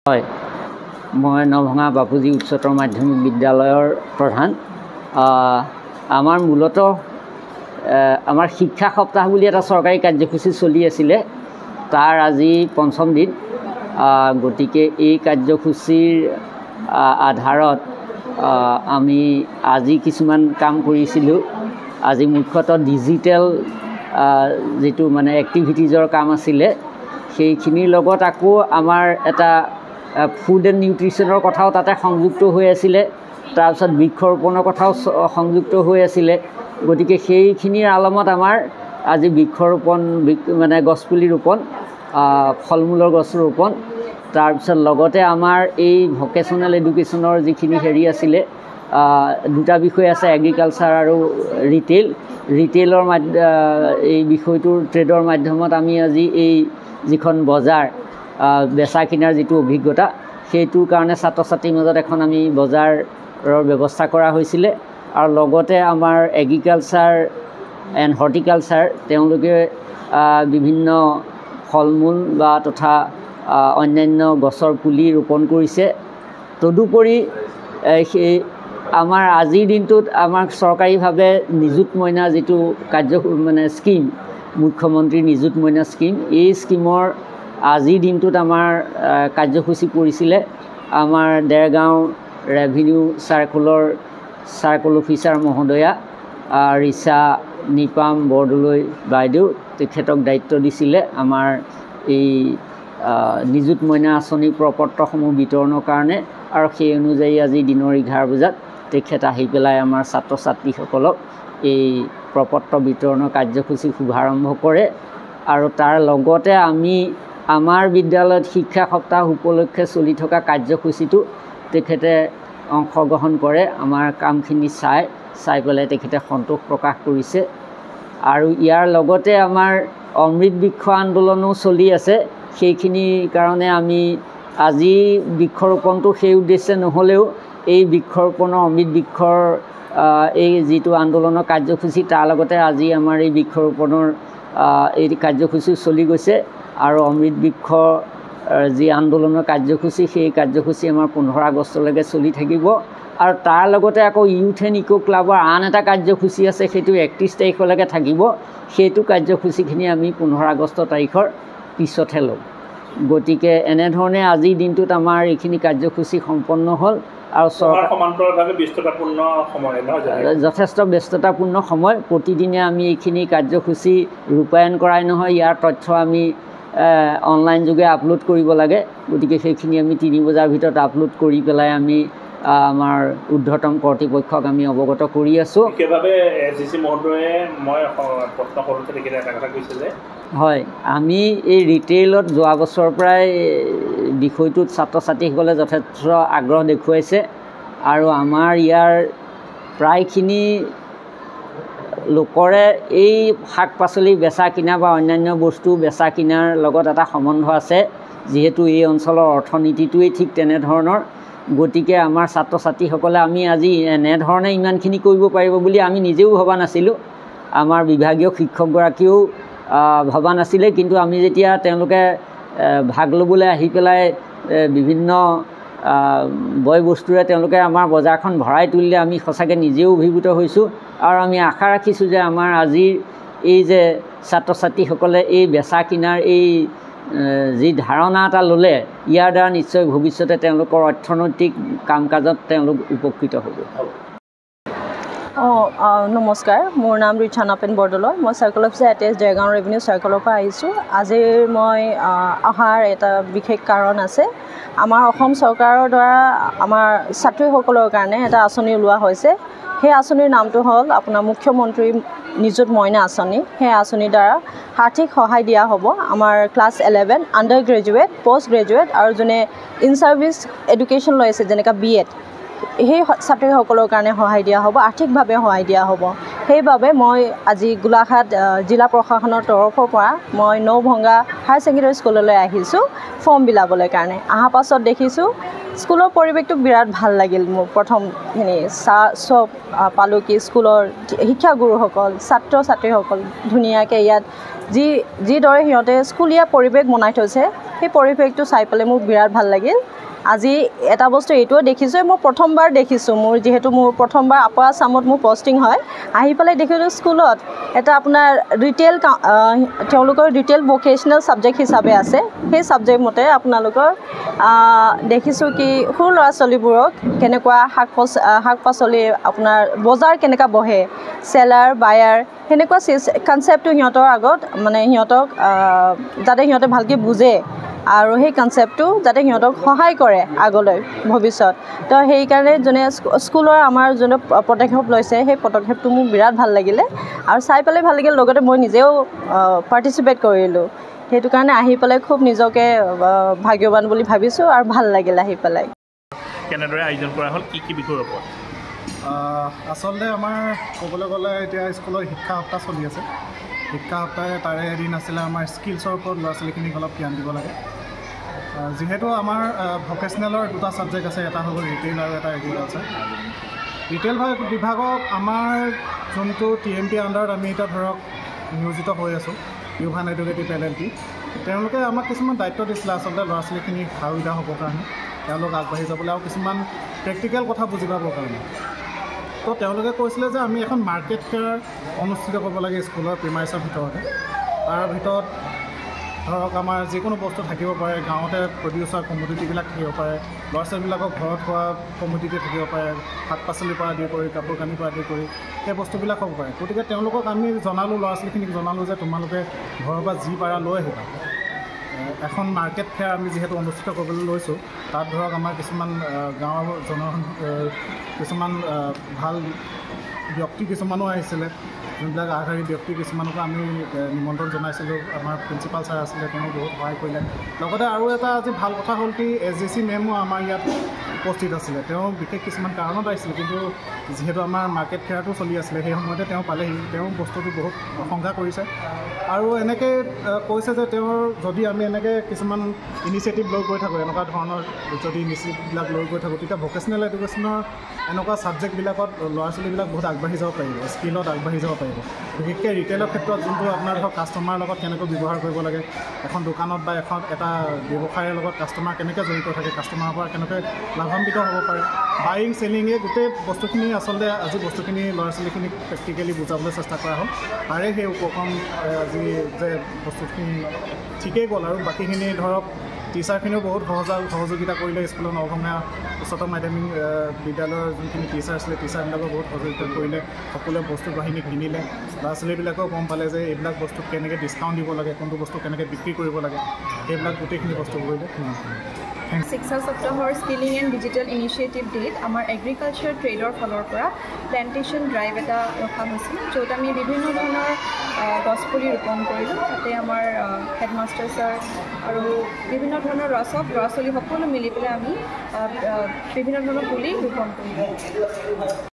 হয়, মই নভঙা বাপুজী উচ্চতৰ মাধ্যমিক বিদ্যালয়ৰ প্ৰধান। আমাৰ মূলতঃ আমাৰ শিক্ষা সপ্তাহ বুলি এটা চৰকাৰী কাৰ্যসূচী চলি আছিলে, তাৰ আজি পঞ্চম দিন। গতিকে এই কাৰ্যসূচীৰ আধাৰত আমি আজি কিছুমান কাম কৰিছিলোঁ। আজি মুখ্যতঃ ডিজিটেল যিটো মানে এক্টিভিটিজৰ কাম আছিলে, সেইখিনিৰ লগত আকৌ আমাৰ এটা ফুড এণ্ড নিউট্ৰিশ্যনৰ কথাও তাতে সংযুক্ত হৈ আছিলে, তাৰপিছত বৃক্ষৰোপণৰ কথাও সংযুক্ত হৈ আছিলে। গতিকে সেইখিনিৰ আলমত আমাৰ আজি বৃক্ষৰোপণ মানে গছপুলি ৰোপণ, ফল মূলৰ গছ ৰোপণ, তাৰপিছত লগতে আমাৰ এই ভকেশ্যনেল এডুকেশ্যনৰ যিখিনি হেৰি আছিলে, দুটা বিষয় আছে, এগ্ৰিকালচাৰ আৰু ৰিটেইলৰ এই বিষয়টোৰ ট্ৰেডৰ মাধ্যমত আমি আজি এই যিখন বজাৰ বেচা কিনাৰ যিটো অভিজ্ঞতা, সেইটোৰ কাৰণে ছাত্ৰ ছাত্ৰীৰ মাজত এখন আমি বজাৰৰ ব্যৱস্থা কৰা হৈছিলে। আৰু লগতে আমাৰ এগ্ৰিকালচাৰ এণ্ড হৰ্টিকালচাৰ তেওঁলোকে বিভিন্ন ফল মূল বা তথা অন্যান্য গছৰ পুলি ৰোপণ কৰিছে। তদুপৰি সেই আমাৰ আজিৰ দিনটোত আমাক চৰকাৰীভাৱে নিযুত মইনা যিটো মানে স্কীম, মুখ্যমন্ত্ৰীৰ নিযুত মইনা স্কীম, এই স্কীমৰ আজিৰ দিনটোত আমাৰ কাৰ্যসূচী পৰিছিলে। আমাৰ দেৰগাঁও ৰেভিনিউ চাৰ্কল অফিচাৰ মহোদয়া ৰিচা নিপাম বৰদলৈ বাইদেউ, তেখেতক দায়িত্ব দিছিলে আমাৰ এই নিযুত মইনা আঁচনিৰ প্ৰপত্ৰসমূহ বিতৰণৰ কাৰণে। আৰু সেই অনুযায়ী আজি দিনৰ 11 বজাত তেখেত আহি পেলাই আমাৰ ছাত্ৰ ছাত্ৰীসকলক এই প্ৰপত্ৰ বিতৰণৰ কাৰ্যসূচী শুভাৰম্ভ কৰে। আৰু তাৰ লগতে আমি আমাৰ বিদ্যালয়ত শিক্ষা সপ্তাহ উপলক্ষে চলি থকা কাৰ্যসূচীটো তেখেতে অংশগ্ৰহণ কৰে। আমাৰ কামখিনি চাই পেলাই তেখেতে সন্তোষ প্ৰকাশ কৰিছে। আৰু ইয়াৰ লগতে আমাৰ অমৃত বৃক্ষ আন্দোলনো চলি আছে। সেইখিনিৰ কাৰণে আমি আজি বৃক্ষৰোপণটো সেই উদ্দেশ্যে নহ'লেও এই বৃক্ষৰোপণৰ অমৃত বৃক্ষৰ এই যিটো আন্দোলনৰ কাৰ্যসূচী, তাৰ লগতে আজি আমাৰ এই বৃক্ষৰোপণৰ এই কাৰ্যসূচী চলি গৈছে। আৰু অমৃত বৃক্ষ যি আন্দোলনৰ কাৰ্যসূচী, সেই কাৰ্যসূচী আমাৰ 15 আগষ্টলৈকে চলি থাকিব। আৰু তাৰ লগতে আকৌ ইউথ এণ্ড ইক' ক্লাবৰ আন এটা কাৰ্যসূচী আছে, সেইটো 31 তাৰিখলৈকে থাকিব। সেইটো কাৰ্যসূচীখিনি আমি 15 আগষ্ট তাৰিখৰ পিছতহে ল'ম। গতিকে এনেধৰণে আজিৰ দিনটোত আমাৰ এইখিনি কাৰ্যসূচী সম্পন্ন হ'ল। আৰু সমান্তৰালভাৱে ব্যস্ততাপূৰ্ণ সময় নহয়, যথেষ্ট ব্যস্ততাপূৰ্ণ সময়। প্ৰতিদিনে আমি এইখিনি কাৰ্যসূচী ৰূপায়ণ কৰাই নহয়, ইয়াৰ তথ্য আমি অনলাইন যোগে আপলোড কৰিব লাগে। গতিকে সেইখিনি আমি 3 বজাৰ ভিতৰত আপলোড কৰি পেলাই আমি আমাৰ ঊৰ্ধ্বতম কৰ্তৃপক্ষক আমি অৱগত কৰি আছোঁ। বিশেষভাৱে SDC মহোদয়ে মই প্ৰশ্ন কৰোঁতে তেখেতে এটা কথা কৈছে যে হয়, আমি এই ৰিটেইলত যোৱা বছৰৰ পৰাই বিষয়টোত ছাত্ৰ ছাত্ৰীসকলে যথেষ্ট আগ্ৰহ দেখুৱাইছে। আৰু আমাৰ ইয়াৰ প্ৰায়খিনি লোকৰে এই শাক পাচলি বেচা কিনা বা অন্যান্য বস্তু বেচা কিনাৰ লগত এটা সম্বন্ধ আছে, যিহেতু এই অঞ্চলৰ অৰ্থনীতিটোৱেই ঠিক তেনেধৰণৰ। গতিকে আমাৰ ছাত্ৰ ছাত্ৰীসকলে আমি আজি এনেধৰণে ইমানখিনি কৰিব পাৰিব বুলি আমি নিজেও ভবা নাছিলোঁ, আমাৰ বিভাগীয় শিক্ষকগৰাকীয়েও ভবা নাছিলে। কিন্তু আমি যেতিয়া তেওঁলোকে ভাগ ল'বলৈ আহি পেলাই বিভিন্ন বয় বস্তুৰে তেওঁলোকে আমাৰ বজাৰখন ভৰাই তুলিলে, আমি সঁচাকৈ নিজেও অভিভূত হৈছোঁ। আৰু আমি আশা ৰাখিছোঁ যে আমাৰ আজিৰ এই যে ছাত্ৰ ছাত্ৰীসকলে এই বেচা কিনাৰ এই যি ধাৰণা এটা ল'লে, ইয়াৰ দ্বাৰা নিশ্চয় ভৱিষ্যতে তেওঁলোকৰ অৰ্থনৈতিক কাম কাজত তেওঁলোক উপকৃত হ'ব। নমস্কাৰ, মোৰ নাম ৰিচা নিপাম বৰদলৈ। মই circle officer ATS Dergaon revenue চাৰ্কলৰ পৰা আহিছোঁ। আজি মই অহাৰ এটা বিশেষ কাৰণ আছে। আমাৰ অসম চৰকাৰৰ দ্বাৰা আমাৰ ছাত্ৰীসকলৰ কাৰণে এটা আঁচনি ওলোৱা হৈছে। সেই আঁচনিৰ নামটো হ'ল আপোনাৰ মুখ্যমন্ত্ৰী নিযুত মইনা আঁচনি। সেই আঁচনিৰ দ্বাৰা আৰ্থিক সহায় দিয়া হ'ব আমাৰ class 11, under graduate, post graduate আৰু যোনে ইন ছাৰ্ভিচ এডুকেশ্যন লৈ আছে, যেনেকৈ BEd, সেই ছাত্ৰীসকলৰ কাৰণে সহায় দিয়া হ'ব, আৰ্থিকভাৱে সহায় দিয়া হ'ব। সেইবাবে মই আজি গোলাঘাট জিলা প্ৰশাসনৰ তৰফৰ পৰা মই নভঙা হায়াৰ ছেকেণ্ডেৰী স্কুললৈ আহিছোঁ ফৰ্ম বিলাবলৈ কাৰণে। অহাৰ পাছত দেখিছোঁ স্কুলৰ পৰিৱেশটো বিৰাট ভাল লাগিল মোৰ প্ৰথমখিনি চব পালোঁ কি স্কুলৰ শিক্ষাগুৰুসকল ছাত্ৰ ছাত্ৰীসকল ধুনীয়াকৈ ইয়াত যিদৰে সিহঁতে স্কুলীয়া পৰিৱেশ বনাই থৈছে সেই পৰিৱেশটো চাই পেলাই মোৰ বিৰাট ভাল লাগিল আজি এটা বস্তু এইটোও দেখিছোঁ মই প্ৰথমবাৰ দেখিছোঁ মোৰ যিহেতু মোৰ প্ৰথমবাৰ আপাৰ আছামত মোৰ পষ্টিং হয় আহি পেলাই দেখিলোঁ স্কুলত এটা আপোনাৰ তেওঁলোকৰ ৰিটেইল ভকেশ্যনেল ছাবজেক্ট হিচাপে আছে সেই ছাবজেক্ট মতে আপোনালোকৰ দেখিছোঁ কি সৰু ল'ৰা ছোৱালীবোৰক কেনেকুৱা শাক পাচলি আপোনাৰ বজাৰ কেনেকুৱা বহে চেলাৰ বায়াৰ সেনেকুৱা কনচেপ্টটো সিহঁতৰ আগত মানে সিহঁতক যাতে সিহঁতে ভালকৈ বুজে আৰু সেই কনচেপ্টটো যাতে সিহঁতক সহায় কৰে আগলৈ ভৱিষ্যত তো সেইকাৰণে যোনে স্কুলৰ আমাৰ যোনে পদক্ষেপ লৈছে সেই পদক্ষেপটো মোৰ বিৰাট ভাল লাগিলে আৰু চাই পেলাই ভাল লাগিল লগতে মই নিজেও পাৰ্টিচিপেট কৰিলোঁ সেইটো কাৰণে আহি পেলাই খুব নিজকে ভাগ্যৱান বুলি ভাবিছোঁ আৰু ভাল লাগিল আহি পেলাই কেনেদৰে আয়োজন কৰা হ'ল কি বিষয়ৰ ওপৰত আচলতে আমাৰ ক'বলৈ গ'লে এতিয়া স্কুলৰ শিক্ষা সপ্তাহ চলি আছে শিক্ষা সপ্তাহে তাৰে এদিন আছিলে আমাৰ স্কিলছৰ ওপৰত ল'ৰা ছোৱালীখিনিক অলপ জ্ঞান দিব লাগে যিহেতু আমাৰ ভকেশ্যনেলৰ দুটা ছাবজেক্ট আছে এটা হ'ল ৰিটেইল আৰু এটা এগ্ৰিকালচাৰ ৰিটেইল বিভাগক আমাৰ যোনটো TMT আণ্ডাৰত আমি এতিয়া ধৰক নিয়োজিত হৈ আছোঁ ইউভান এডুকেটিভ LLP তেওঁলোকে আমাক কিছুমান দায়িত্ব দিছিলে আচলতে ল'ৰা ছোৱালীখিনি সা সুবিধা হ'বৰ কাৰণে তেওঁলোক আগবাঢ়ি যাবলৈ আৰু কিছুমান প্ৰেক্টিকেল কথা বুজি পাবৰ কাৰণে তো তেওঁলোকে কৈছিলে যে আমি এখন মাৰ্কেট ফেয়াৰ অনুষ্ঠিত কৰিব লাগে স্কুলৰ প্ৰিমাইছৰ ভিতৰতে তাৰ ভিতৰত ধৰক আমাৰ যিকোনো বস্তু থাকিব পাৰে গাঁৱতে প্ৰডিউচ হোৱা কমোডিটিবিলাক থাকিব পাৰে ল'ৰা ছোৱালীবিলাকক ঘৰত হোৱা কমোডিটি থাকিব পাৰে শাক পাচলিৰ পৰা আদি কৰি কাপোৰ কানিৰ পৰা আদি কৰি সেই বস্তুবিলাক হ'ব পাৰে গতিকে তেওঁলোকক আমি জনালোঁ ল'ৰা ছোৱালীখিনিক জনালোঁ যে তোমালোকে ঘৰৰ পৰা যি পাৰা লৈ আহিবা এখন মাৰ্কেট ফেয়াৰ আমি যিহেতু অনুষ্ঠিত কৰিবলৈ লৈছোঁ তাত ধৰক আমাৰ কিছুমান গাঁৱৰ কিছুমান ভাল ব্যক্তি কিছুমানো আহিছিলে যোনবিলাক আগশাৰী ব্যক্তি কিছুমানকো আমি নিমন্ত্ৰণ জনাইছিলোঁ আমাৰ প্ৰিন্সিপাল ছাৰ আছিলে তেওঁ বহুত সহায় কৰিলে লগতে আৰু এটা আজি ভাল কথা হ'ল কি SJC মেমো আমাৰ ইয়াত উপস্থিত আছিলে তেওঁ বিশেষ কিছুমান কাৰণত আহিছিলে কিন্তু যিহেতু আমাৰ মাৰ্কেট ফেয়াৰটো চলি আছিলে সেই সময়তে তেওঁ পালেহি তেওঁ বস্তুটো বহুত প্ৰশংসা কৰিছে আৰু এনেকৈ কৈছে যে তেওঁৰ যদি আমি এনেকৈ কিছুমান ইনিচিয়েটিভ লৈ গৈ থাকোঁ এনেকুৱা ধৰণৰ যদি ইনিচিয়েটিভবিলাক লৈ গৈ থাকোঁ তেতিয়া ভকেশ্যনেল এডুকেশ্যনৰ এনেকুৱা ছাবজেক্টবিলাকত ল'ৰা ছোৱালীবিলাক বহুত আগবাঢ়ি যাব পাৰিব স্কিলত আগবাঢ়ি যাব পাৰিব বিশেষকৈ ৰিটেইলৰ ক্ষেত্ৰত যোনটো আপোনাৰ ধৰক কাষ্টমাৰৰ লগত কেনেকৈ ব্যৱহাৰ কৰিব লাগে এখন দোকানত বা এটা ব্যৱসায়ৰ লগত কাষ্টমাৰ কেনেকৈ জড়িত থাকে কাষ্টমাৰৰ পৰা কেনেকৈ লাভান্বিত হ'ব পাৰে বাইং চেলিঙে গোটেই বস্তুখিনি আচলতে আজি বস্তুখিনি ল'ৰা ছোৱালীখিনিক প্ৰেক্টিকেলি বুজাবলৈ চেষ্টা কৰা হ'ল তাৰে সেই উপক্ৰম আজি যে বস্তুখিনি ঠিকেই গ'ল আৰু বাকীখিনি ধৰক টিচাৰখিনিও বহুত সহযোগিতা কৰিলে স্কুলৰ নৱভঙা উচ্চতৰ মাধ্যমিক বিদ্যালয়ৰ যোনখিনি টিচাৰ আছিলে টিচাৰবিলাকেও বহুত সহযোগিতা কৰিলে সকলোৱে বস্তু বাহিনী কিনিলে ল'ৰা ছোৱালীবিলাকেও গম পালে যে এইবিলাক বস্তু কেনেকৈ ডিছকাউণ্ট দিব লাগে কোনটো বস্তু কেনেকৈ বিক্ৰী কৰিব লাগে সেইবিলাক গোটেইখিনি বস্তু কৰিলে শিক্ষা সপ্তাহৰ স্কিলিং এণ্ড ডিজিটেল ইনিচিয়েটিভ ডেত আমাৰ এগ্ৰিকালচাৰ ট্ৰেডৰ ফালৰ পৰা প্লেণ্টেশ্যন ড্ৰাইভ এটা ৰখা হৈছিল য'ত আমি বিভিন্ন ধৰণৰ গছপুলি ৰোপণ কৰিলোঁ তাতে আমাৰ হেডমাষ্টাৰ ছাৰ আৰু বিভিন্ন ধৰণৰ ল'ৰা ছোৱালী সকলো মিলি পেলাই আমি বিভিন্ন ধৰণৰ পুলি ৰোপণ কৰিলোঁ